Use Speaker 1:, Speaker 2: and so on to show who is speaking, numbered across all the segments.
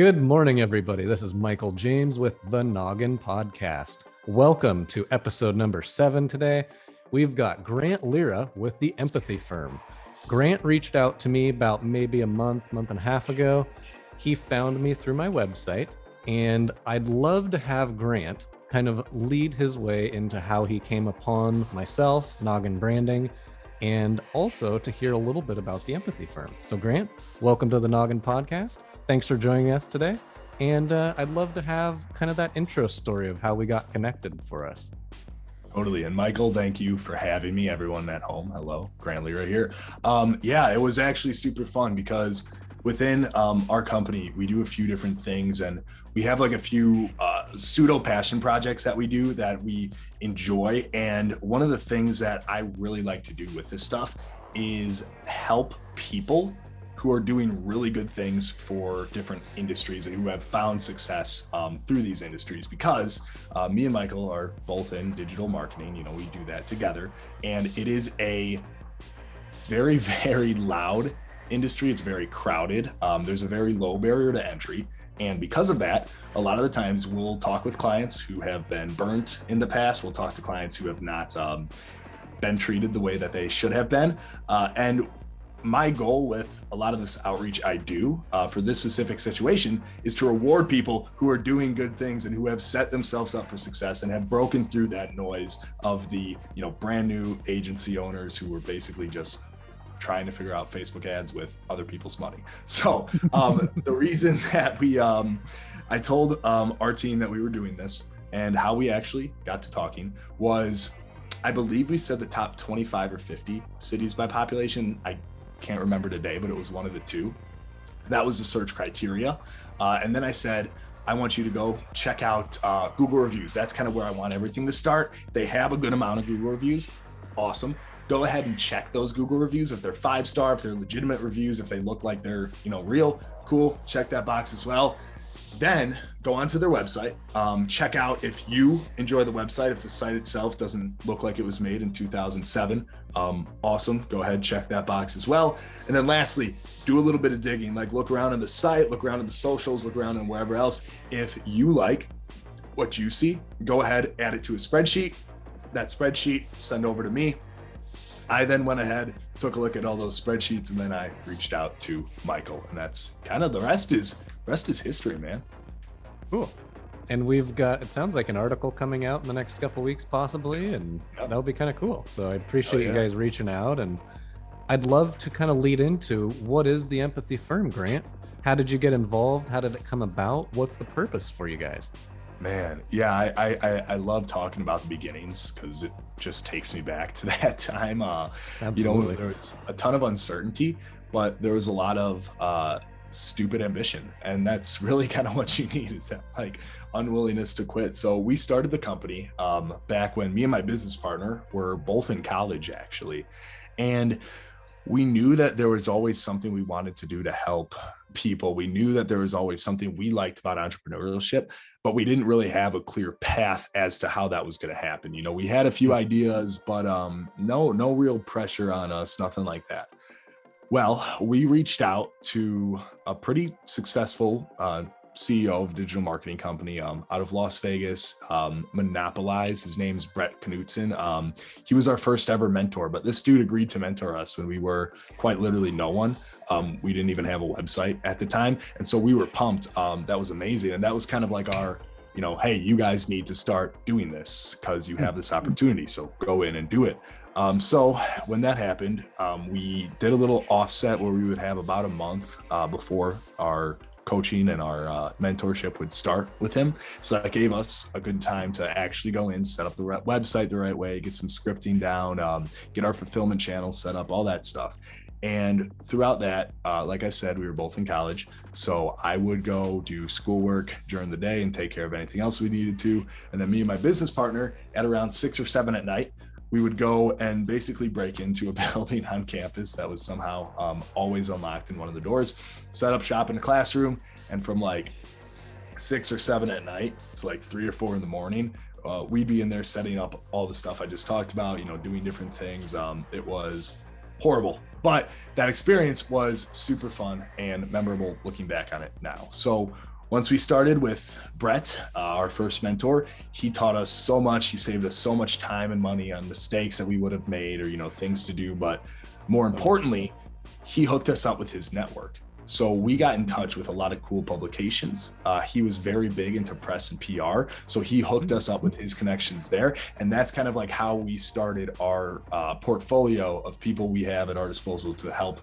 Speaker 1: Good morning, everybody. This is Michael James with the Noggin Podcast. Welcome to episode number 7 today. We've got Grant Lira with the Empathy Firm. Grant reached out to me about maybe a month and a half ago. He found me through my website, and I'd love to have Grant kind of lead his way into how he came upon myself, Noggin Branding, and also to hear a little bit about the Empathy Firm. So Grant, welcome to the Noggin Podcast. Thanks for joining us today. And I'd love to have kind of that intro story of how we got connected for us.
Speaker 2: Totally. And Michael, thank you for having me. Everyone at home, hello, Grant Lira here. It was actually super fun because within our company, we do a few different things, and we have like a few pseudo passion projects that we do that we enjoy. And one of the things that I really like to do with this stuff is help people who are doing really good things for different industries and who have found success through these industries, because me and Michael are both in digital marketing. You know, we do that together, and it is a very, very loud industry. It's very crowded. There's a very low barrier to entry. And because of that, a lot of the times we'll talk with clients who have been burnt in the past. We'll talk to clients who have not been treated the way that they should have been. And my goal with a lot of this outreach I do for this specific situation is to reward people who are doing good things and who have set themselves up for success and have broken through that noise of the, brand new agency owners who were basically just trying to figure out Facebook ads with other people's money. So the reason that I told our team that we were doing this and how we actually got to talking was, I believe we said the top 25 or 50 cities by population. I can't remember today, but it was one of the two. That was the search criteria. And then I said, I want you to go check out Google reviews. That's kind of where I want everything to start. They have a good amount of Google reviews. Awesome. Go ahead and check those Google reviews. If they're 5-star, if they're legitimate reviews, if they look like they're, real, cool, check that box as well. Then go onto their website, check out if you enjoy the website, if the site itself doesn't look like it was made in 2007, awesome, go ahead, check that box as well. And then lastly, do a little bit of digging, like look around on the site, look around on the socials, look around on wherever else. If you like what you see, go ahead, add it to a spreadsheet. That spreadsheet, send over to me. I then went ahead, took a look at all those spreadsheets, and then I reached out to Michael, and that's kind of the rest is history, man.
Speaker 1: Cool. And we've got, it sounds like an article coming out in the next couple weeks possibly, and that'll be kind of cool. So I appreciate you guys reaching out, and I'd love to kind of lead into what is the Empathy Firm, Grant? How did you get involved? How did it come about? What's the purpose for you guys?
Speaker 2: Man, yeah, I love talking about the beginnings because it just takes me back to that time.
Speaker 1: Absolutely.
Speaker 2: There was a ton of uncertainty, but there was a lot of stupid ambition, and that's really kind of what you need, is that like unwillingness to quit. So we started the company back when me and my business partner were both in college, actually, and we knew that there was always something we wanted to do to help people. We knew that there was always something we liked about entrepreneurship, but we didn't really have a clear path as to how that was going to happen. We had a few ideas, but no real pressure on us, nothing like that. Well, we reached out to a pretty successful CEO of a digital marketing company out of Las Vegas, Monopolize. His name's Brett Knutson. He was our first ever mentor, but this dude agreed to mentor us when we were quite literally no one. We didn't even have a website at the time. And so we were pumped. That was amazing. And that was kind of like our, hey, you guys need to start doing this because you have this opportunity. So go in and do it. So when that happened, we did a little offset where we would have about a month before our coaching and our mentorship would start with him. So that gave us a good time to actually go in, set up the website the right way, get some scripting down, get our fulfillment channels set up, all that stuff. And throughout that, like I said, we were both in college. So I would go do schoolwork during the day and take care of anything else we needed to. And then me and my business partner at around 6 or 7 at night, we would go and basically break into a building on campus that was somehow always unlocked in one of the doors, set up shop in a classroom. And from like 6 or 7 at night to like 3 or 4 in the morning, we'd be in there setting up all the stuff I just talked about, doing different things. It was horrible, but that experience was super fun and memorable looking back on it now. So once we started with Brett, our first mentor, he taught us so much. He saved us so much time and money on mistakes that we would have made, or, things to do. But more importantly, he hooked us up with his network. So we got in touch with a lot of cool publications. He was very big into press and PR. So he hooked us up with his connections there. And that's kind of like how we started our portfolio of people we have at our disposal to help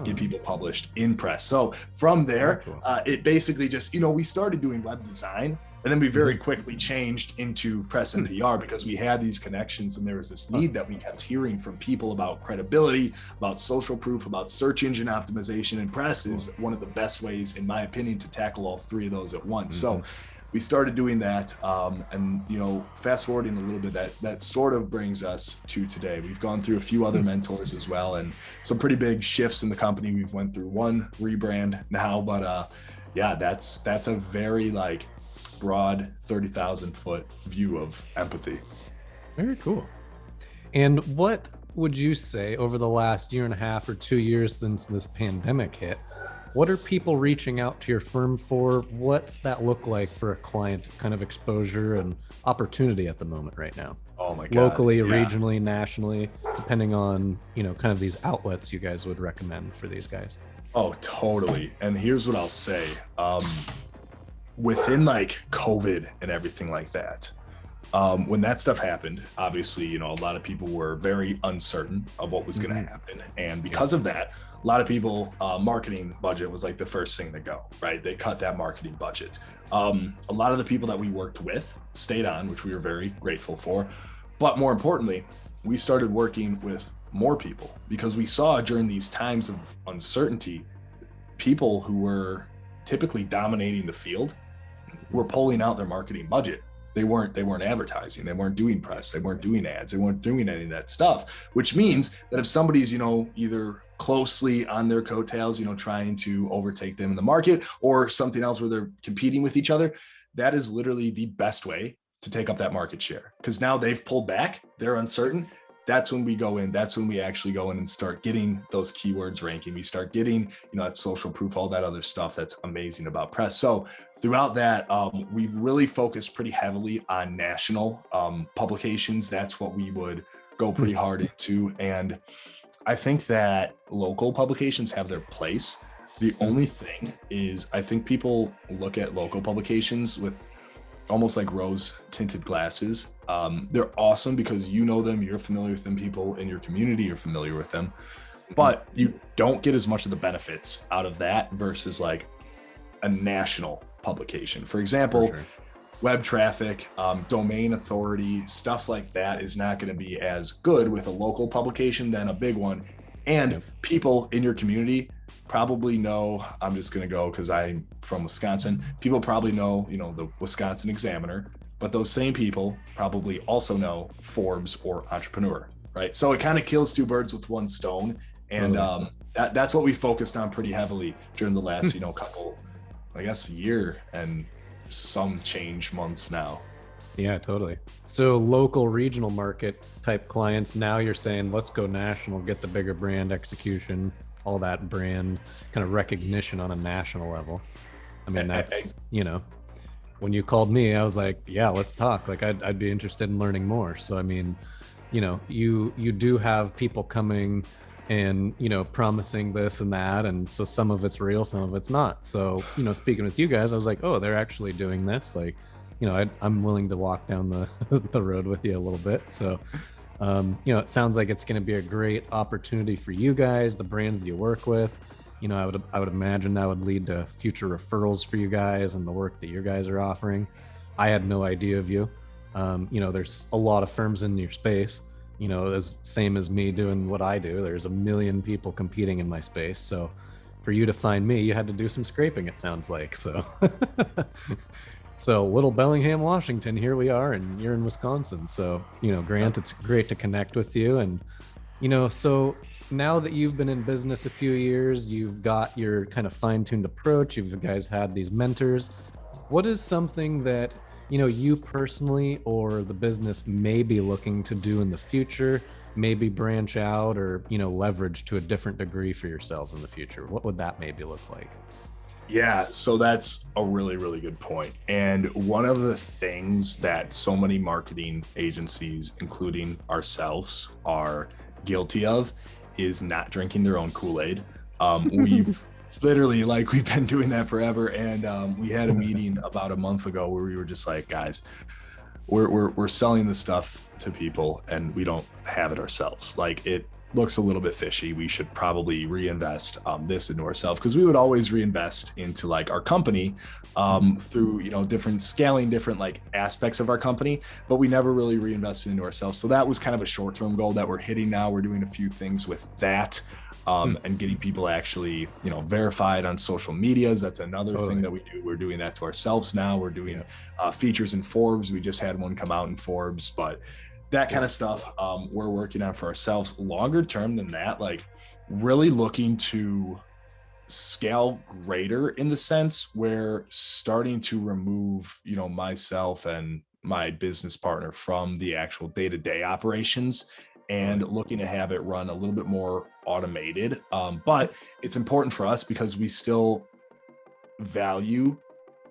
Speaker 2: get people published in press. So from there, it basically just, we started doing web design. And then we very quickly changed into press and PR because we had these connections, and there was this need that we kept hearing from people about credibility, about social proof, about search engine optimization, and press is one of the best ways, in my opinion, to tackle all three of those at once. So we started doing that, and fast forwarding a little bit, that sort of brings us to today. We've gone through a few other mentors as well, and some pretty big shifts in the company. We've went through one rebrand now, but that's a very broad 30,000 foot view of empathy.
Speaker 1: Very cool. And what would you say over the last year and a half or 2 years since this pandemic hit, what are people reaching out to your firm for? What's that look like for a client kind of exposure and opportunity at the moment right now?
Speaker 2: Oh my God.
Speaker 1: Locally, regionally, nationally, depending on, kind of these outlets you guys would recommend for these guys.
Speaker 2: Oh, totally. And here's what I'll say. Within COVID and everything like that, when that stuff happened, obviously, a lot of people were very uncertain of what was going to happen. And because of that, a lot of people, marketing budget was the first thing to go, right? They cut that marketing budget. A lot of the people that we worked with stayed on, which we were very grateful for. But more importantly, we started working with more people because we saw during these times of uncertainty, people who were typically dominating the field were pulling out their marketing budget. They weren't advertising, they weren't doing press, they weren't doing ads, they weren't doing any of that stuff, which means that if somebody's, either closely on their coattails, trying to overtake them in the market, or something else where they're competing with each other, that is literally the best way to take up that market share. Because now they've pulled back, they're uncertain. That's when we go in. That's when we actually go in and start getting those keywords ranking. We start getting, that social proof, all that other stuff that's amazing about press. So throughout that, we've really focused pretty heavily on national publications. That's what we would go pretty hard into. And I think that local publications have their place. The only thing is, I think people look at local publications with almost like rose tinted glasses. They're awesome because you know them, you're familiar with them, people in your community are familiar with them, but you don't get as much of the benefits out of that versus a national publication. For example, web traffic, domain authority, stuff like that is not going to be as good with a local publication than a big one. And people in your community probably know, I'm just going to go because I'm from Wisconsin. People probably know, the Wisconsin Examiner, but those same people probably also know Forbes or Entrepreneur, right? So it kind of kills two birds with one stone. And that's what we focused on pretty heavily during the last, couple, I guess, year and some change months now.
Speaker 1: Yeah, totally. So local, regional market type clients, now you're saying, let's go national, get the bigger brand execution, all that brand kind of recognition on a national level. I mean, that's, when you called me, I was like, yeah, let's talk. I'd be interested in learning more. So, I mean, you do have people coming and, promising this and that. And so some of it's real, some of it's not. So, speaking with you guys, I was like, oh, they're actually doing this. I'm willing to walk down the road with you a little bit. So, it sounds like it's going to be a great opportunity for you guys, the brands that you work with. I would imagine that would lead to future referrals for you guys and the work that you guys are offering. I had no idea of you. There's a lot of firms in your space, as same as me doing what I do. There's a million people competing in my space. So for you to find me, you had to do some scraping, it sounds like. So So little Bellingham, Washington, here we are, and you're in Wisconsin. So, Grant, it's great to connect with you. And, so now that you've been in business a few years, you've got your kind of fine-tuned approach, you guys had these mentors. What is something that, you personally or the business may be looking to do in the future, maybe branch out or, leverage to a different degree for yourselves in the future? What would that maybe look like?
Speaker 2: Yeah, so that's a really, really good point. And one of the things that so many marketing agencies, including ourselves, are guilty of is not drinking their own Kool-Aid. We've literally, like, we've been doing that forever. And we had a meeting about a month ago where we were just like, guys, we're selling this stuff to people and we don't have it ourselves. Like, it looks a little bit fishy. We should probably reinvest this into ourselves, because we would always reinvest into like our company through, you know, different scaling, different like aspects of our company, but we never really reinvested into ourselves. So that was kind of a short-term goal that we're hitting now. We're doing a few things with that and getting people actually, you know, verified on social medias. That's another thing that we do. We're doing that to ourselves now. We're doing features in Forbes. We just had one come out in Forbes, but that kind of stuff we're working on for ourselves. Longer term than that, like really looking to scale greater, in the sense where starting to remove, you know, myself and my business partner from the actual day-to-day operations and looking to have it run a little bit more automated. But it's important for us because we still value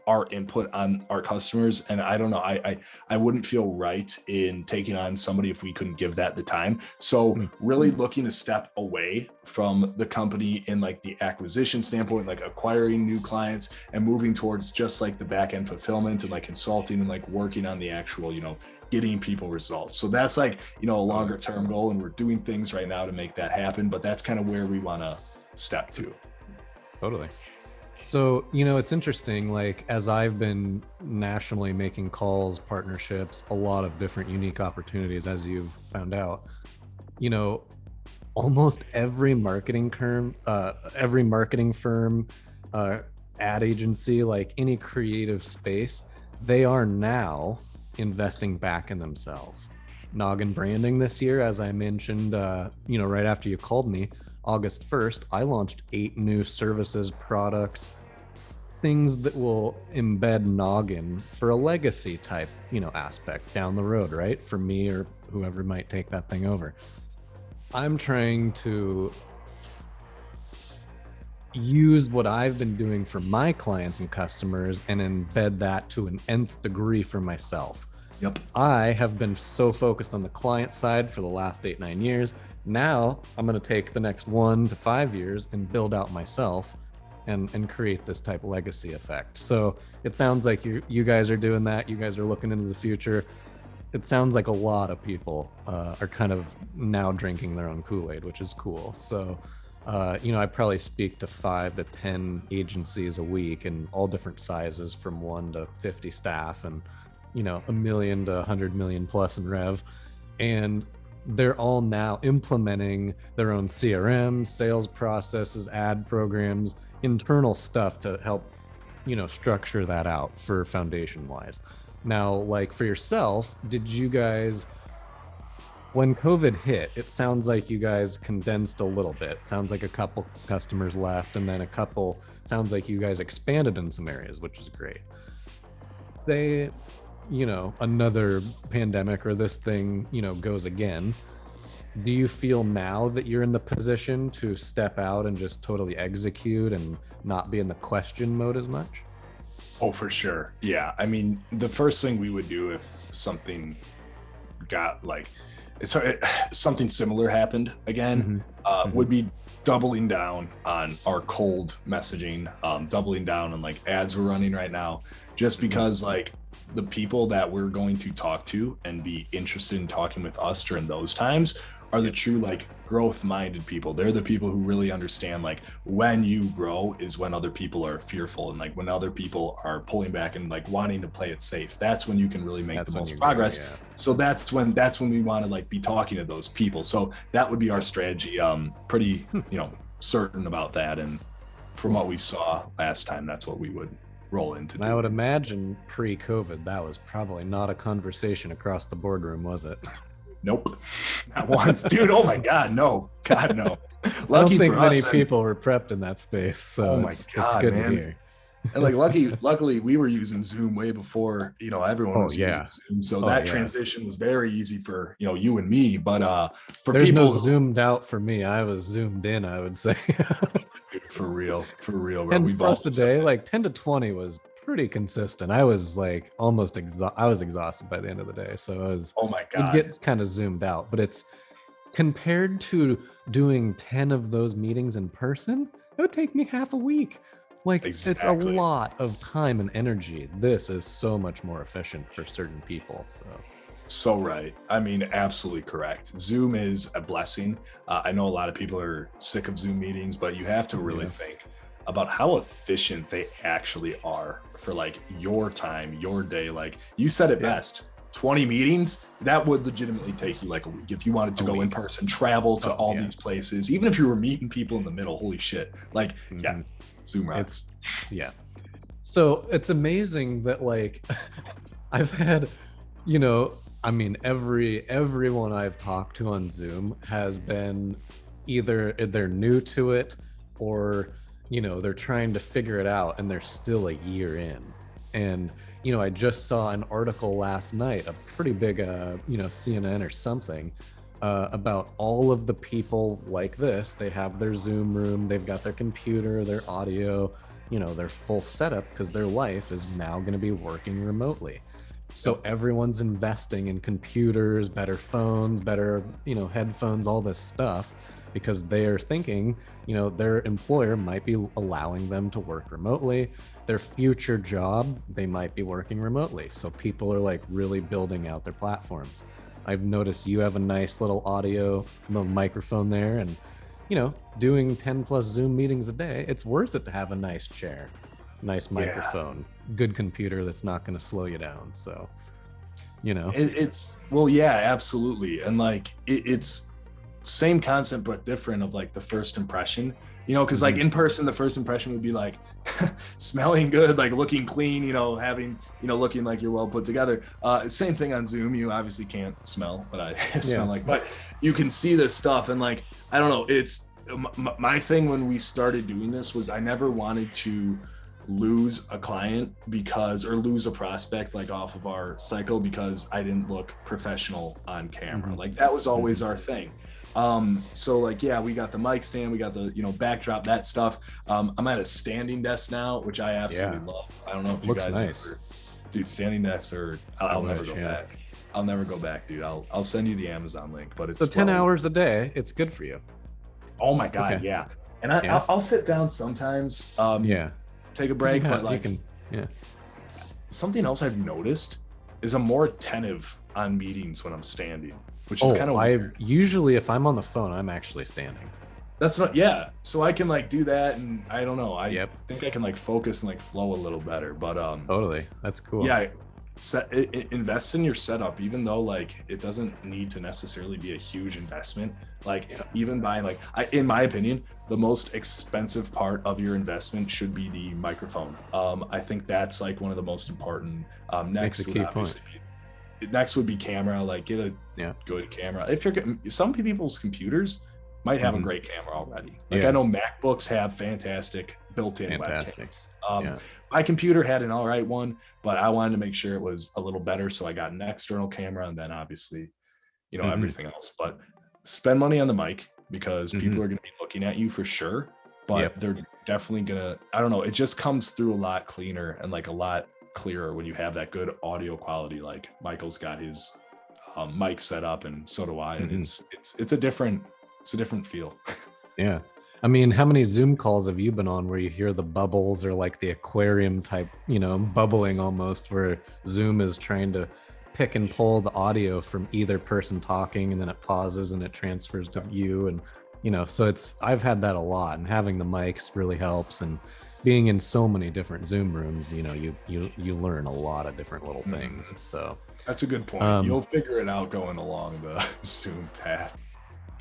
Speaker 2: our input on our customers. And I don't know, I wouldn't feel right in taking on somebody if we couldn't give that the time. So really looking to step away from the company in like the acquisition standpoint, like acquiring new clients, and moving towards just like the back end fulfillment and like consulting and like working on the actual, you know, getting people results. So that's like, you know, a longer term goal, and we're doing things right now to make that happen, but that's kind of where we want to step to.
Speaker 1: Totally. So, you know, it's interesting, like as I've been nationally making calls, partnerships, a lot of different unique opportunities, as you've found out, you know, almost every marketing firm, ad agency, like any creative space, they are now investing back in themselves. Noggin branding this year, as I mentioned, you know, right after you called me, August 1st, I launched 8 new services, products, things that will embed Noggin for a legacy type, you know, aspect down the road, right? For me or whoever might take that thing over. I'm trying to use what I've been doing for my clients and customers and embed that to an nth degree for myself.
Speaker 2: Yep.
Speaker 1: I have been so focused on the client side for the last 8-9 years. Now I'm going to take the next 1 to 5 years and build out myself and create this type of legacy effect. So it sounds like you guys are doing that. You guys are looking into the future. It sounds like a lot of people are kind of now drinking their own Kool-Aid, which is cool. So, you know, I probably speak to 5 to 10 agencies a week in all different sizes, from 1 to 50 staff, and, you know, $1 million to 100 million plus in rev. And they're all now implementing their own CRM, sales processes, ad programs, internal stuff to help, you know, structure that out for foundation wise. Now, like for yourself, did you guys, when COVID hit, it sounds like you guys condensed a little bit. It sounds like a couple customers left, and then sounds like you guys expanded in some areas, which is great. Say, you know, another pandemic or this thing, you know, goes again. Do you feel now that you're in the position to step out and just totally execute and not be in the question mode as much?
Speaker 2: Oh, for sure. Yeah. I mean, the first thing we would do if something got like, something similar happened again, would be doubling down on our cold messaging, doubling down on like ads we're running right now, just because like the people that we're going to talk to and be interested in talking with us during those times are the true like growth minded people. They're the people who really understand like when you grow is when other people are fearful, and like when other people are pulling back and like wanting to play it safe. That's when you can really make the most progress. So that's when we want to like be talking to those people. So that would be our strategy. Pretty, you know, certain about that. And from what we saw last time, that's what we would roll into.
Speaker 1: I would imagine pre-COVID, that was probably not a conversation across the boardroom, was it?
Speaker 2: Nope, not once, dude. Oh my God, no. God, no.
Speaker 1: Lucky I don't think many people were prepped in that space. So
Speaker 2: oh my God, it's good man. To hear. And like, luckily, we were using Zoom way before, you know, everyone was using Zoom. So that transition was very easy for, you know, you and me. But for
Speaker 1: there's
Speaker 2: people
Speaker 1: no zoomed out for me. I was zoomed in, I would say.
Speaker 2: For real, bro.
Speaker 1: 10
Speaker 2: We've all
Speaker 1: plus a day, like 10 to 20 was pretty consistent. I was like almost I was exhausted by the end of the day. So
Speaker 2: Oh my
Speaker 1: it
Speaker 2: God.
Speaker 1: gets kind of zoomed out, but it's compared to doing 10 of those meetings in person, it would take me half a week. Like it's a
Speaker 2: Exactly.
Speaker 1: lot of time and energy. This is so much more efficient for certain people.
Speaker 2: So right. I mean, absolutely correct. Zoom is a blessing. I know a lot of people are sick of Zoom meetings, but you have to really think about how efficient they actually are for like your time, your day. Like you said it best. 20 meetings, that would legitimately take you like a week if you wanted to go in person, travel to all these places, even if you were meeting people in the middle. Holy shit. Like, Zoom rocks.
Speaker 1: So it's amazing that like I've had, I mean, everyone I've talked to on Zoom has been either they're new to it or, they're trying to figure it out and they're still a year in. And, I just saw an article last night, a pretty big, CNN or something, about all of the people like this. They have their Zoom room, they've got their computer, their audio, their full setup because their life is now going to be working remotely. So everyone's investing in computers, better phones, better, headphones, all this stuff, because they're thinking, their employer might be allowing them to work remotely. Their future job, they might be working remotely. So people are like really building out their platforms. I've noticed you have a nice little audio, little microphone there, and, doing 10 plus Zoom meetings a day, it's worth it to have a nice chair, nice microphone, good computer that's not going to slow you down. So,
Speaker 2: it's well, yeah, absolutely. And like it's same concept but different of like the first impression, because like in person the first impression would be like smelling good, like looking clean, having looking like you're well put together. Same thing on Zoom. You obviously can't smell, but I smell like, but you can see this stuff. And like, I don't know, it's my thing when we started doing this was I never wanted to lose a client or lose a prospect like off of our cycle because I didn't look professional on camera. Like that was always our thing. So like, we got the mic stand, we got the, backdrop, that stuff. I'm at a standing desk now, which I absolutely love. I don't know if you guys ever, dude, standing desks I'll never go back. I'll never go back, dude. I'll send you the Amazon link, but it's
Speaker 1: so 10 hours a day. It's good for you.
Speaker 2: Oh my God. Okay. Yeah. And I'll sit down sometimes, take a break, but like, something else I've noticed is I'm more attentive on meetings when I'm standing, which is kind of weird.
Speaker 1: Usually if I'm on the phone, I'm actually standing.
Speaker 2: That's not, so I can like do that, and I don't know, I think I can like focus and like flow a little better, but
Speaker 1: totally, that's cool.
Speaker 2: Invest in your setup, even though like it doesn't need to necessarily be a huge investment. Like even buying like in my opinion, the most expensive part of your investment should be the microphone. I think that's like one of the most important. Next would be camera. Like get a good camera. If some people's computers might have a great camera already. Like I know MacBooks have fantastic built-in webcams. My computer had an all right one, but I wanted to make sure it was a little better, so I got an external camera, and then obviously, everything else. But spend money on the mic because people are going to be looking at you for sure. But they're definitely gonna. I don't know. It just comes through a lot cleaner and like a lot clearer when you have that good audio quality. Like Michael's got his mic set up, and so do I, and it's a different feel.
Speaker 1: Yeah. I mean, how many Zoom calls have you been on where you hear the bubbles or like the aquarium type, bubbling almost, where Zoom is trying to pick and pull the audio from either person talking, and then it pauses and it transfers to you. And, so I've had that a lot, and having the mics really helps. And being in so many different Zoom rooms, you learn a lot of different little things. So
Speaker 2: that's a good point. You'll figure it out going along the Zoom path.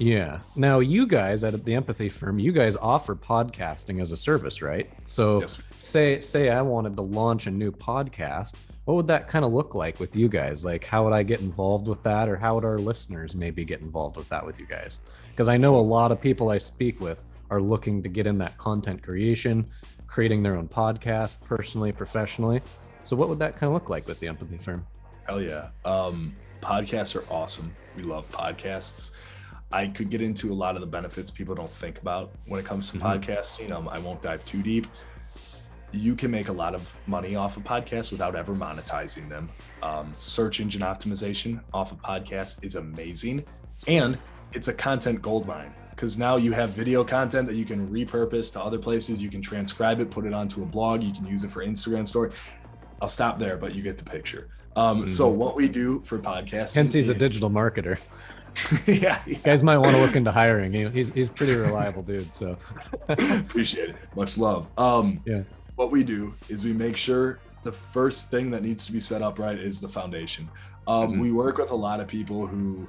Speaker 1: Yeah. Now, you guys at the Empathy Firm, you guys offer podcasting as a service, right? So say I wanted to launch a new podcast, what would that kind of look like with you guys? Like, how would I get involved with that? Or how would our listeners maybe get involved with that with you guys? Because I know a lot of people I speak with are looking to get in that content creation, creating their own podcast, personally, professionally. So what would that kind of look like with the Empathy Firm?
Speaker 2: Hell yeah. Podcasts are awesome. We love podcasts. I could get into a lot of the benefits people don't think about when it comes to podcasting. I won't dive too deep. You can make a lot of money off of podcasts without ever monetizing them. Search engine optimization off of podcasts is amazing. And it's a content goldmine, because now you have video content that you can repurpose to other places. You can transcribe it, put it onto a blog. You can use it for Instagram story. I'll stop there, but you get the picture. So what we do for podcasting.
Speaker 1: Hence he's a digital marketer.
Speaker 2: yeah.
Speaker 1: You guys might want to look into hiring. He's pretty reliable dude. So
Speaker 2: appreciate it. Much love. What we do is we make sure the first thing that needs to be set up right is the foundation. We work with a lot of people who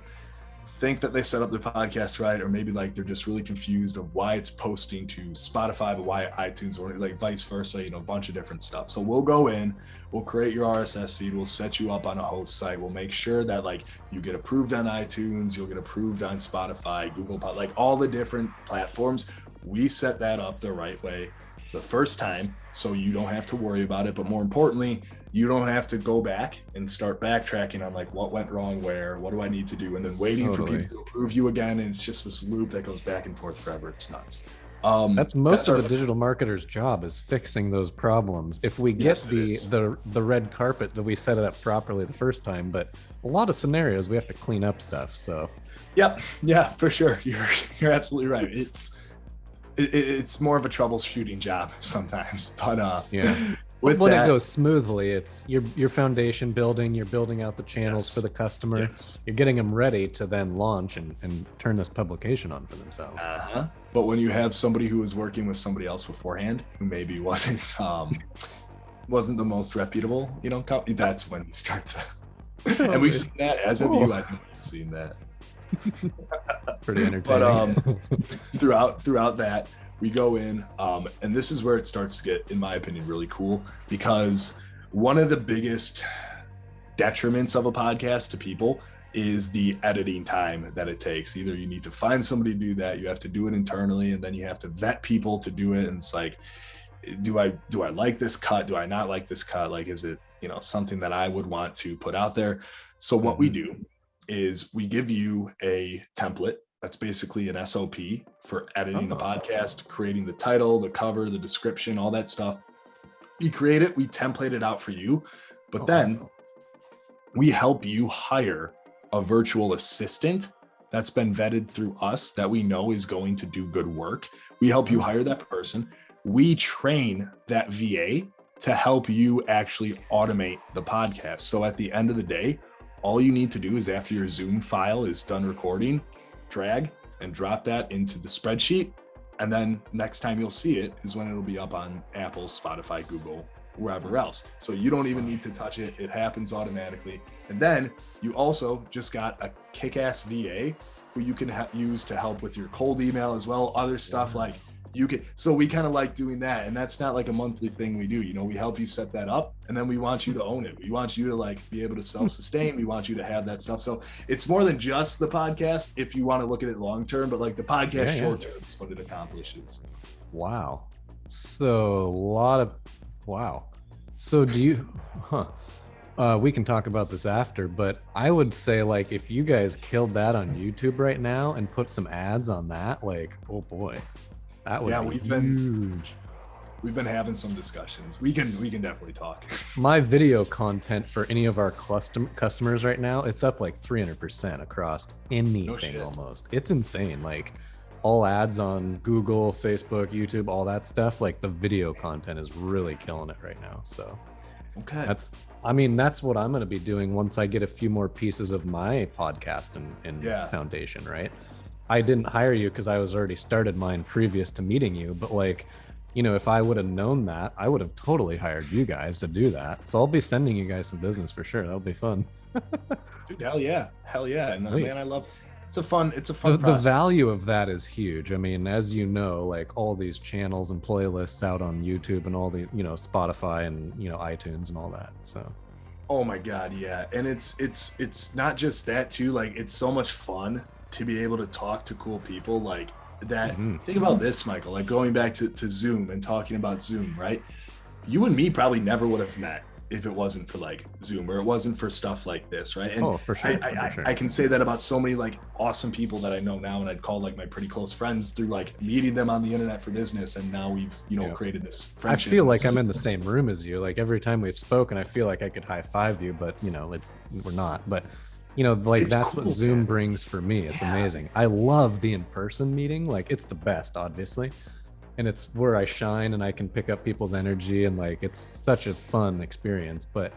Speaker 2: think that they set up their podcast right, or maybe like they're just really confused of why it's posting to Spotify, but why iTunes, or like vice versa, a bunch of different stuff. So we'll go in, we'll create your RSS feed, we'll set you up on a host site, we'll make sure that like you get approved on iTunes, you'll get approved on Spotify, Google, like all the different platforms. We set that up the right way the first time, so you don't have to worry about it. But more importantly, you don't have to go back and start backtracking on like what went wrong where, what do I need to do, and then waiting for people to approve you again. And it's just this loop that goes back and forth forever. It's nuts.
Speaker 1: That's most of the digital marketer's job, is fixing those problems. If we get the red carpet, that we set it up properly the first time, but a lot of scenarios we have to clean up stuff. So
Speaker 2: yeah, for sure. You're absolutely right. It's more of a troubleshooting job sometimes, but when it goes smoothly,
Speaker 1: it's your foundation building, you're building out the channels for the customer, you're getting them ready to then launch and turn this publication on for themselves.
Speaker 2: But when you have somebody who was working with somebody else beforehand, who maybe wasn't the most reputable, that's when you start to, and we've seen that as of you, I know we've seen that.
Speaker 1: Pretty entertaining.
Speaker 2: But throughout that, we go in, and this is where it starts to get, in my opinion, really cool, because one of the biggest detriments of a podcast to people is the editing time that it takes. Either you need to find somebody to do that, you have to do it internally, and then you have to vet people to do it. And it's like, do I like this cut? Do I not like this cut? Like, is it something that I would want to put out there? So what we do is we give you a template that's basically an SOP for editing the podcast, creating the title, the cover, the description, all that stuff. We create it, we template it out for you, but then we help you hire a virtual assistant that's been vetted through us, that we know is going to do good work. We help you hire that person. We train that VA to help you actually automate the podcast. So at the end of the day, all you need to do is, after your Zoom file is done recording, drag and drop that into the spreadsheet. And then next time you'll see it is when it'll be up on Apple, Spotify, Google, wherever else. So you don't even need to touch it. It happens automatically. And then you also just got a kick-ass VA who you can use to help with your cold email as well. Other stuff like you can. So we kind of like doing that. And that's not like a monthly thing we do. We help you set that up, and then we want you to own it. We want you to like be able to self-sustain. We want you to have that stuff. So it's more than just the podcast, if you want to look at it long-term, but like the podcast short-term is what it accomplishes.
Speaker 1: Wow. So So do you, we can talk about this after, but I would say like if you guys killed that on YouTube right now and put some ads on that, like, oh boy. That would be huge.
Speaker 2: We've been having some discussions. We can definitely talk.
Speaker 1: My video content for any of our customers right now, it's up like 300% across anything almost. It's insane. Like all ads on Google, Facebook, YouTube, all that stuff, like the video content is really killing it right now. So that's what I'm going to be doing once I get a few more pieces of my podcast and foundation, right? I didn't hire you because I was already started mine previous to meeting you, but like, if I would have known that, I would have totally hired you guys to do that. So I'll be sending you guys some business for sure. That'll be fun.
Speaker 2: Dude, hell yeah. And man, I love, it's a fun process.
Speaker 1: The value of that is huge. I mean, as you know, like all these channels and playlists out on YouTube and all the, Spotify and, iTunes and all that. So.
Speaker 2: Oh my God. Yeah. And it's not just that too. Like it's so much fun to be able to talk to cool people like that. Think about this, Michael, like going back to Zoom and talking about Zoom, right? You and me probably never would have met if it wasn't for like Zoom, or it wasn't for stuff like this, right? And
Speaker 1: for sure.
Speaker 2: I can say that about so many like awesome people that I know now, and I'd call like my pretty close friends through like meeting them on the internet for business, and now we've created this friendship.
Speaker 1: I feel like I'm in the same room as you. Like every time we've spoken, I feel like I could high five you, but we're not. But like it's that's cool, what Zoom brings for me. It's amazing. I love the in-person meeting. Like it's the best, obviously. And it's where I shine, and I can pick up people's energy, and like it's such a fun experience. But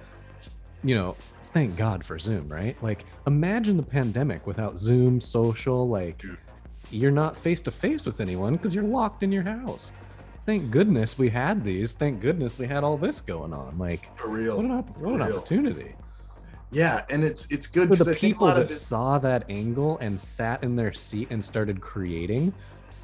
Speaker 1: thank God for Zoom, right? Like imagine the pandemic without Zoom, social, like you're not face to face with anyone because you're locked in your house. Thank goodness we had these. Thank goodness we had all this going on. Like
Speaker 2: for real,
Speaker 1: what an opportunity.
Speaker 2: Yeah, and it's good
Speaker 1: for the people that saw that angle and sat in their seat and started creating.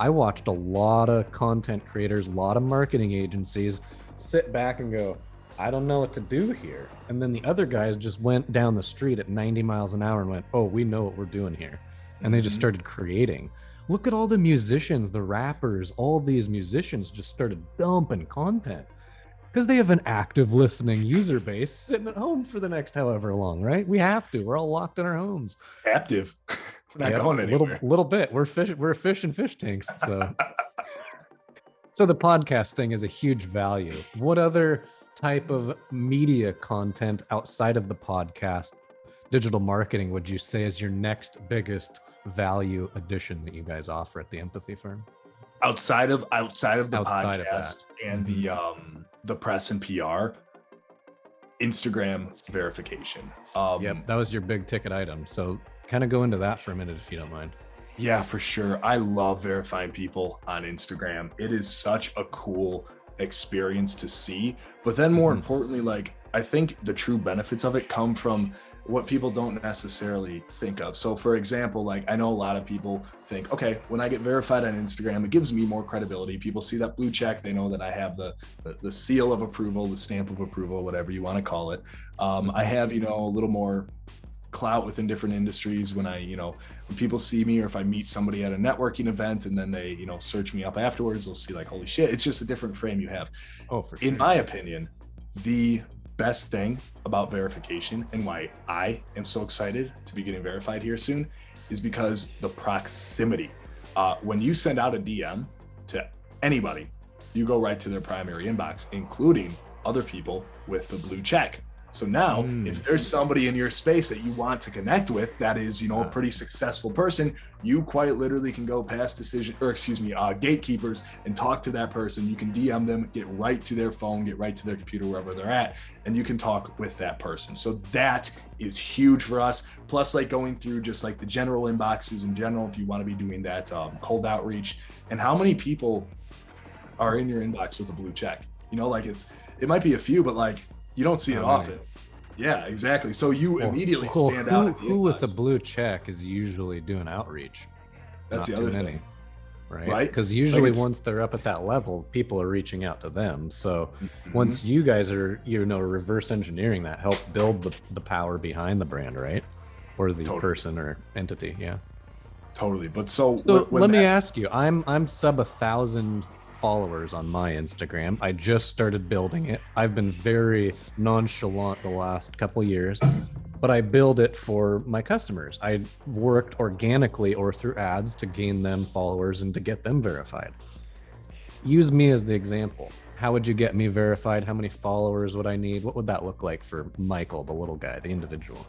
Speaker 1: I watched a lot of content creators, a lot of marketing agencies sit back and go, I don't know what to do here. And then the other guys just went down the street at 90 miles an hour and went, oh, we know what we're doing here. And they just started creating. Look at all the musicians, the rappers, all these musicians just started dumping content because they have an active listening user base sitting at home for the next however long, right? We have to. We're all locked in our homes.
Speaker 2: Captive. We're not going anywhere.
Speaker 1: Little bit. We're fish in fish tanks. So the podcast thing is a huge value. What other type of media content outside of the podcast, digital marketing, would you say is your next biggest value addition that you guys offer at the Empathy Firm?
Speaker 2: Outside of the podcast and the press and PR, Instagram verification.
Speaker 1: Yep, that was your big ticket item. So kind of go into that for a minute if you don't mind.
Speaker 2: Yeah, for sure. I love verifying people on Instagram. It is such a cool experience to see. But then more importantly, like I think the true benefits of it come from what people don't necessarily think of. So for example, like I know a lot of people think, okay, when I get verified on Instagram, it gives me more credibility. People see that blue check, they know that I have the seal of approval, the stamp of approval, whatever you want to call it. I have, a little more clout within different industries when when people see me, or if I meet somebody at a networking event and then they, search me up afterwards, they'll see like, holy shit, it's just a different frame you have.
Speaker 1: Oh, for sure.
Speaker 2: In my opinion, the best thing about verification and why I am so excited to be getting verified here soon is because the proximity. When you send out a DM to anybody, you go right to their primary inbox, including other people with the blue check. So now if there's somebody in your space that you want to connect with that is, a pretty successful person, you quite literally can go past gatekeepers and talk to that person. You can DM them, get right to their phone, get right to their computer, wherever they're at, and you can talk with that person. So that is huge for us. Plus, like going through just like the general inboxes in general, if you want to be doing that cold outreach. And how many people are in your inbox with a blue check? It might be a few, but like you don't see it often. Yeah, exactly. So you immediately stand out.
Speaker 1: Who with a blue check is usually doing outreach?
Speaker 2: That's the other thing,
Speaker 1: right? Because usually once they're up at that level, people are reaching out to them. So once you guys are, reverse engineering that, help build the power behind the brand, right? Or the person or entity. Yeah.
Speaker 2: Totally. But
Speaker 1: let me ask you, I'm sub 1,000 followers on my Instagram. I just started building it. I've been very nonchalant the last couple years, but I build it for my customers. I worked organically or through ads to gain them followers and to get them verified. Use me as the example. How would you get me verified? How many followers would I need? What would that look like for Michael, the little guy, the individual?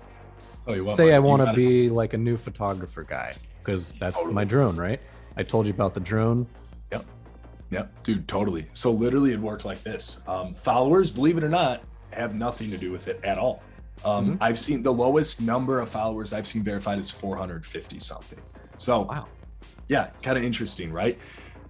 Speaker 1: Say I want to be like a new photographer guy, because that's my drone, right? I told you about the drone.
Speaker 2: Yep, dude, totally. So literally it worked like this. Followers, believe it or not, have nothing to do with it at all. I've seen the lowest number of followers I've seen verified is 450 something. So wow. Yeah, kind of interesting, right?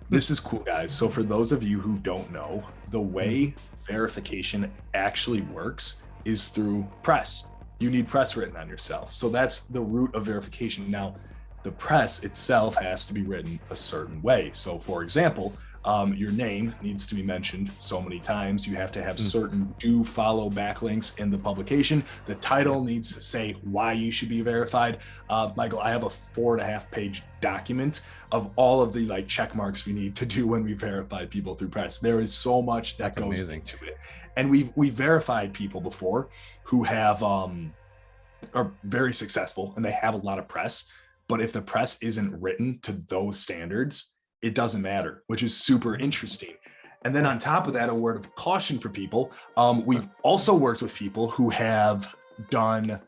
Speaker 2: This is cool, guys. So for those of you who don't know, the way verification actually works is through press. You need press written on yourself. So that's the root of verification. Now, the press itself has to be written a certain way. So for example, Your name needs to be mentioned so many times. You have to have certain do follow backlinks in the publication. The title needs to say why you should be verified. Michael, I have a 4.5 page document of all of the like check marks we need to do when we verify people through press. There is so much that goes into it. And we've verified people before who have are very successful and they have a lot of press, but if the press isn't written to those standards, it doesn't matter, which is super interesting. And then on top of that, a word of caution for people. We've also worked with people who have done,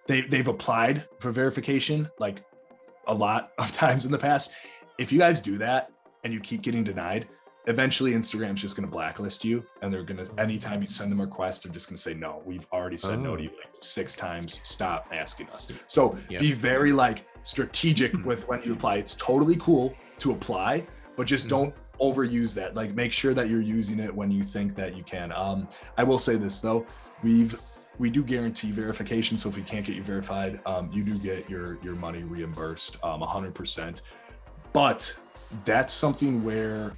Speaker 2: they've applied for verification like a lot of times in the past. If you guys do that and you keep getting denied, eventually Instagram's just going to blacklist you, and they're going to, anytime you send them a request, they're just going to say, no, we've already said no to you like 6 times. Stop asking us. So be very like strategic with when you apply. It's totally cool to apply, but just don't overuse that. Like make sure that you're using it when you think that you can. I will say this though, we do guarantee verification. So if we can't get you verified, you do get your money reimbursed 100%. But that's something where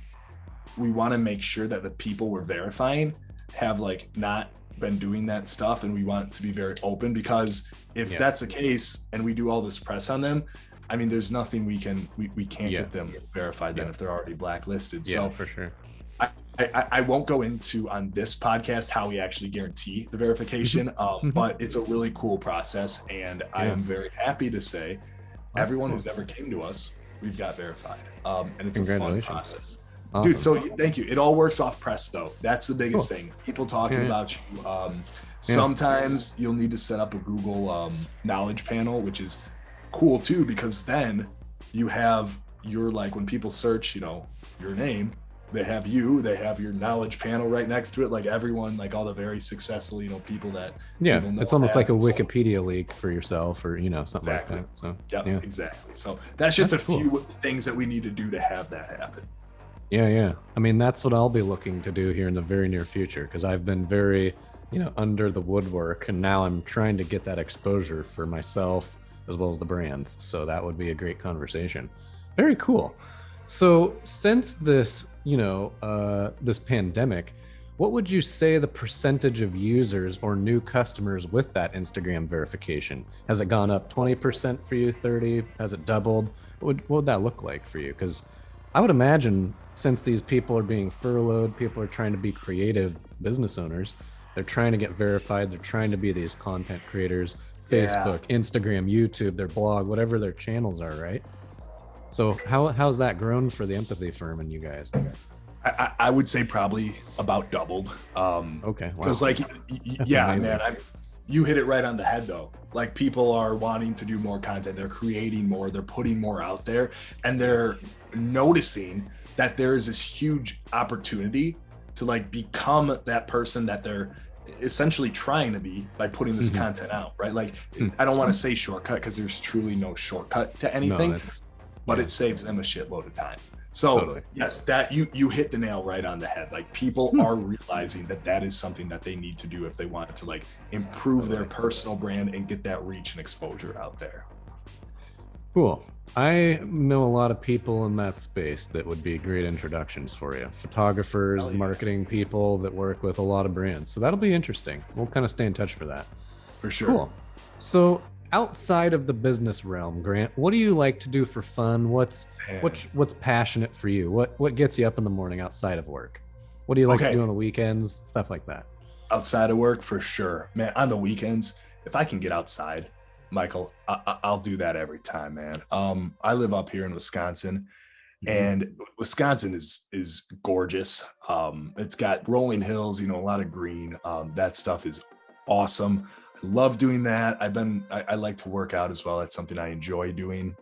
Speaker 2: we want to make sure that the people we're verifying have like not been doing that stuff, and we want to be very open, because if that's the case and we do all this press on them, I mean, there's nothing we can't get them verified then if they're already blacklisted. So
Speaker 1: for sure.
Speaker 2: I won't go into on this podcast how we actually guarantee the verification, but it's a really cool process, and I am very happy to say everyone who's ever came to us, we've got verified, and it's a fun process. Awesome. Dude, so thank you. It all works off press though. That's the biggest thing. People talking about you. Sometimes you'll need to set up a Google knowledge panel, which is cool too, because then you have your, like when people search, your name, they have your knowledge panel right next to it. Like everyone, like all the very successful, people that people know,
Speaker 1: it's almost like a Wikipedia leak for yourself, or something like that. So
Speaker 2: exactly. So that's just a few things that we need to do to have that happen.
Speaker 1: Yeah. I mean, that's what I'll be looking to do here in the very near future, because I've been very, under the woodwork, and now I'm trying to get that exposure for myself as well as the brands. So that would be a great conversation. Very cool. So since this, this pandemic, what would you say the percentage of users or new customers with that Instagram verification? Has it gone up 20% for you, 30? Has it doubled? What would that look like for you? Because I would imagine, since these people are being furloughed, people are trying to be creative business owners. They're trying to get verified. They're trying to be these content creators, Facebook, Instagram, YouTube, their blog, whatever their channels are, right? So how's that grown for the Empathy Firm and you guys?
Speaker 2: I would say probably about doubled.
Speaker 1: Okay.
Speaker 2: Because man, you hit it right on the head though. Like people are wanting to do more content. They're creating more. They're putting more out there, and they're noticing that there is this huge opportunity to like become that person that they're essentially trying to be by putting this content out, right? Like I don't want to say shortcut, because there's truly no shortcut to anything, but it saves them a shitload of time. So yes, that you hit the nail right on the head. Like people are realizing that is something that they need to do if they want to like improve their personal brand and get that reach and exposure out there.
Speaker 1: Cool. I know a lot of people in that space that would be great introductions for you. Photographers, marketing people that work with a lot of brands. So that'll be interesting. We'll kind of stay in touch for that.
Speaker 2: For sure.
Speaker 1: Cool. So outside of the business realm, Grant, what do you like to do for fun? What's passionate for you? What gets you up in the morning outside of work? What do you like to do on the weekends? Stuff like that.
Speaker 2: Outside of work, for sure, man. On the weekends, if I can get outside, Michael, I'll do that every time, man. I live up here in Wisconsin, and Wisconsin is gorgeous. It's got rolling hills, a lot of green. That stuff is awesome. I love doing that. I like to work out as well. That's something I enjoy doing.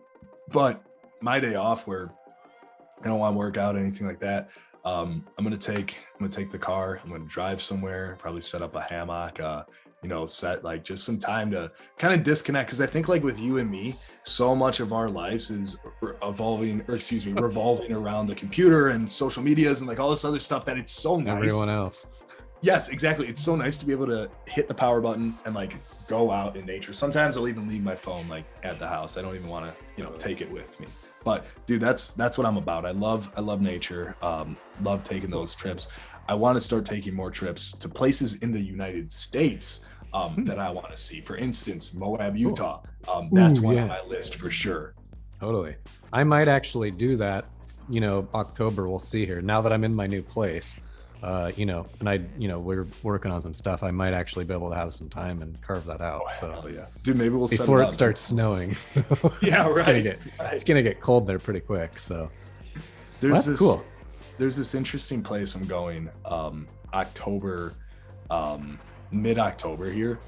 Speaker 2: But my day off, where I don't want to work out, anything like that, I'm gonna take the car. I'm gonna drive somewhere, probably set up a hammock, set like just some time to kind of disconnect. Because I think like with you and me, so much of our lives is revolving around the computer and social medias and like all this other stuff, that it's so nice.
Speaker 1: Everyone else.
Speaker 2: Yes, exactly. It's so nice to be able to hit the power button and like go out in nature. Sometimes I'll even leave my phone like at the house. I don't even want to, take it with me. But dude, that's what I'm about. I love nature. Love taking those trips. I want to start taking more trips to places in the United States that I want to see. For instance, Moab, Utah. That's one on my list for sure.
Speaker 1: Totally. I might actually do that, October, we'll see here. Now that I'm in my new place, and we're working on some stuff, I might actually be able to have some time and carve that out.
Speaker 2: So yeah. Dude, maybe we'll
Speaker 1: before it starts snowing.
Speaker 2: Yeah, right.
Speaker 1: It's gonna get cold there pretty quick. So
Speaker 2: there's this interesting place I'm going October, mid-October here.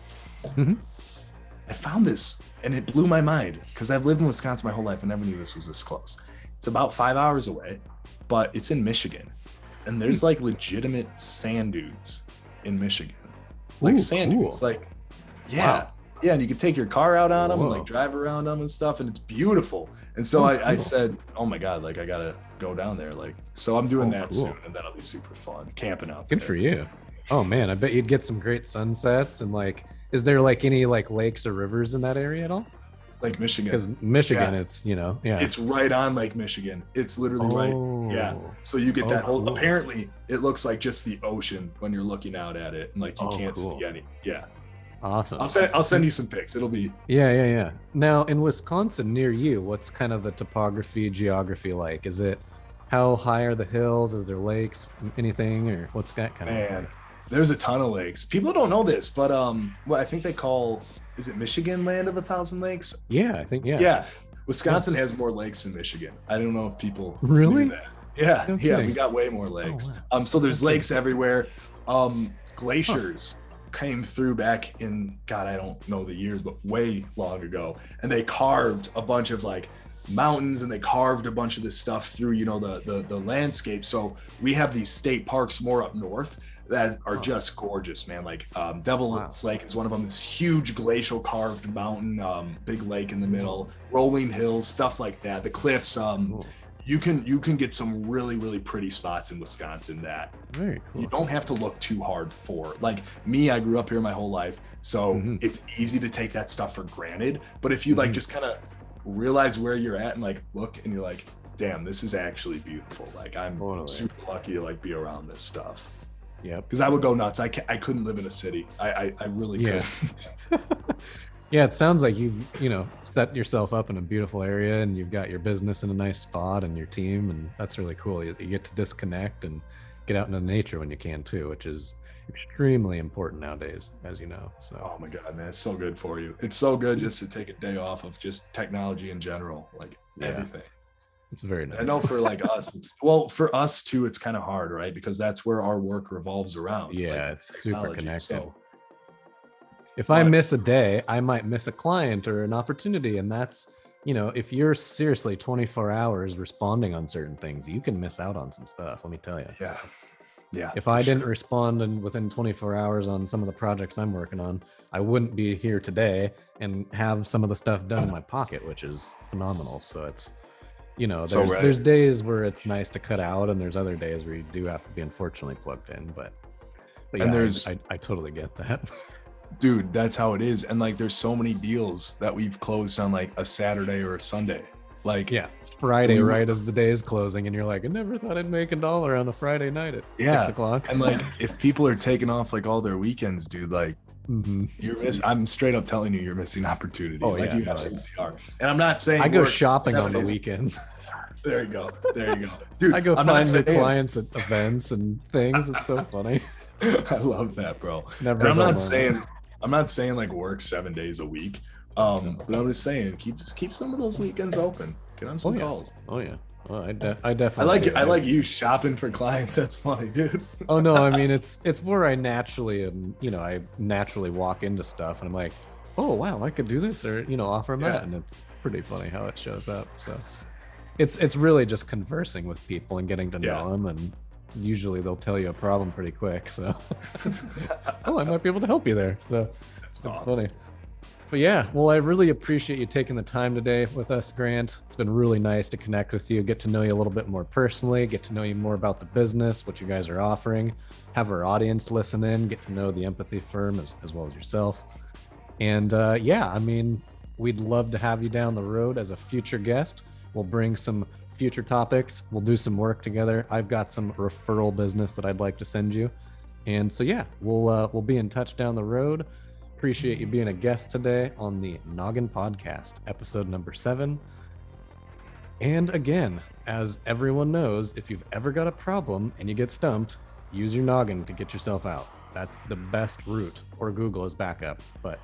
Speaker 1: Mm-hmm.
Speaker 2: I found this and it blew my mind because I've lived in Wisconsin my whole life and never knew this was this close. It's about 5 hours away, but it's in Michigan. And there's like legitimate sand dunes in Michigan. Like sand dunes. Like, yeah. Wow. Yeah. And you can take your car out on them and like drive around them and stuff. And it's beautiful. And so I said, oh my God, like I got to go down there. Like, so I'm doing that soon and that'll be super fun. Camping out there.
Speaker 1: Good for you. Oh man, I bet you'd get some great sunsets. And like, is there like any like lakes or rivers in that area at all?
Speaker 2: Lake Michigan.
Speaker 1: Because Michigan, it's,
Speaker 2: it's right on Lake Michigan. It's literally right. Yeah. So you get that whole, apparently it looks like just the ocean when you're looking out at it and like you can't see any. Yeah.
Speaker 1: Awesome.
Speaker 2: I'll send you some pics. It'll be.
Speaker 1: Yeah. Now in Wisconsin near you, what's kind of the topography, geography like? Is it, how high are the hills? Is there lakes, anything, or what's that kind of?
Speaker 2: Man, there's a ton of lakes. People don't know this, but what I think they call, is it Michigan land of 1,000 lakes?
Speaker 1: Yeah, I think, yeah.
Speaker 2: Yeah. Wisconsin has more lakes than Michigan. I don't know if people
Speaker 1: really
Speaker 2: knew that. Yeah. No kidding. We got way more lakes. Oh, wow. So there's lakes everywhere. Glaciers came through back in, God, I don't know the years, but way long ago. And they carved a bunch of like mountains and they carved a bunch of this stuff through, the landscape. So we have these state parks more up north that are just gorgeous, man. Like Devil's Lake is one of them. This huge glacial carved mountain, big lake in the middle, rolling hills, stuff like that. The cliffs. You can get some really, really pretty spots in Wisconsin that
Speaker 1: very cool.
Speaker 2: You don't have to look too hard for. Like me, I grew up here my whole life, so it's easy to take that stuff for granted. But if you like just kind of realize where you're at and like look and you're like, damn, this is actually beautiful. Like I'm super lucky to like be around this stuff.
Speaker 1: Yeah,
Speaker 2: because I would go nuts. I couldn't live in a city. I really couldn't.
Speaker 1: Yeah, it sounds like you've set yourself up in a beautiful area and you've got your business in a nice spot and your team, and that's really cool. You get to disconnect and get out into nature when you can too, which is extremely important nowadays, as you know. So
Speaker 2: oh my God, man, it's so good for you. It's so good just to take a day off of just technology in general, like everything.
Speaker 1: It's very nice.
Speaker 2: I know for like us, for us too, it's kind of hard, right? Because that's where our work revolves around.
Speaker 1: Yeah, it's super connected. So, if I miss a day, I might miss a client or an opportunity. And that's, if you're seriously 24 hours responding on certain things, you can miss out on some stuff, let me tell you.
Speaker 2: Yeah. Yeah.
Speaker 1: If I didn't respond within 24 hours on some of the projects I'm working on, I wouldn't be here today and have some of the stuff done in my pocket, which is phenomenal. So it's, there's days where it's nice to cut out, and there's other days where you do have to be unfortunately plugged in. But yeah, and I totally get that.
Speaker 2: Dude, that's how it is. And like, there's so many deals that we've closed on like a Saturday or a Sunday. Like
Speaker 1: Friday, right as the day is closing, and you're like, I never thought I'd make $1 on a Friday night at 6 o'clock.
Speaker 2: And like, if people are taking off like all their weekends, dude, like I'm straight up telling you, you're missing opportunity.
Speaker 1: Oh,
Speaker 2: like you absolutely are. And I'm not saying
Speaker 1: I go shopping on the weekends.
Speaker 2: There you go, dude.
Speaker 1: I go find new clients at events and things. It's so funny.
Speaker 2: I love that, bro. I'm not saying like work 7 days a week. But I'm just saying, keep some of those weekends open. Get on some calls.
Speaker 1: Oh yeah. Well, I definitely.
Speaker 2: I like you shopping for clients. That's funny, dude.
Speaker 1: Oh no, I mean it's where I naturally I naturally walk into stuff and I'm like, oh wow, I could do this, or offer them that, and it's pretty funny how it shows up. So it's really just conversing with people and getting to know them, and usually they'll tell you a problem pretty quick. So oh, I might be able to help you there. So it's awesome. Funny. But yeah, well, I really appreciate you taking the time today with us, Grant. It's been really nice to connect with you, get to know you a little bit more personally, get to know you more about the business, what you guys are offering, have our audience listen in, get to know the Empathy Firm as well as yourself. And I mean, we'd love to have you down the road as a future guest. We'll bring some future topics. We'll do some work together. I've got some referral business that I'd like to send you. And so, yeah, we'll be in touch down the road. Appreciate you being a guest today on the Noggin Podcast, episode number 7. And again, as everyone knows, if you've ever got a problem and you get stumped, use your noggin to get yourself out. That's the best route, or Google as backup. But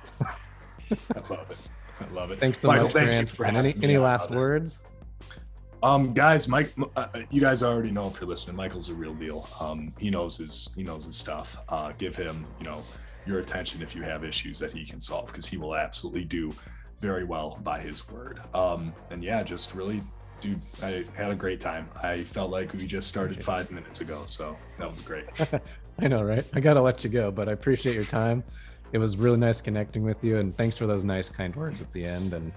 Speaker 2: I love it. I love it.
Speaker 1: Thanks so
Speaker 2: Michael,
Speaker 1: much,
Speaker 2: thank
Speaker 1: Grant.
Speaker 2: you for
Speaker 1: And
Speaker 2: having
Speaker 1: any
Speaker 2: me
Speaker 1: last
Speaker 2: on.
Speaker 1: words?
Speaker 2: Guys, Mike, you guys already know if you're listening, Michael's a real deal. He knows his stuff. Give him, your attention if you have issues that he can solve, because he will absolutely do very well by his word. And yeah, just really, dude, I had a great time. I felt like we just started 5 minutes ago, so that was great.
Speaker 1: I know, right? I got to let you go, but I appreciate your time. It was really nice connecting with you, and thanks for those nice, kind words at the end. And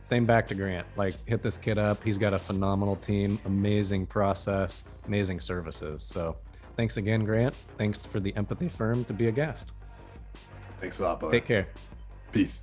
Speaker 1: same back to Grant. Like, hit this kid up. He's got a phenomenal team, amazing process, amazing services. So thanks again, Grant. Thanks for the Empathy Firm to be a guest.
Speaker 2: Thanks a lot, bud.
Speaker 1: Take care.
Speaker 2: Peace.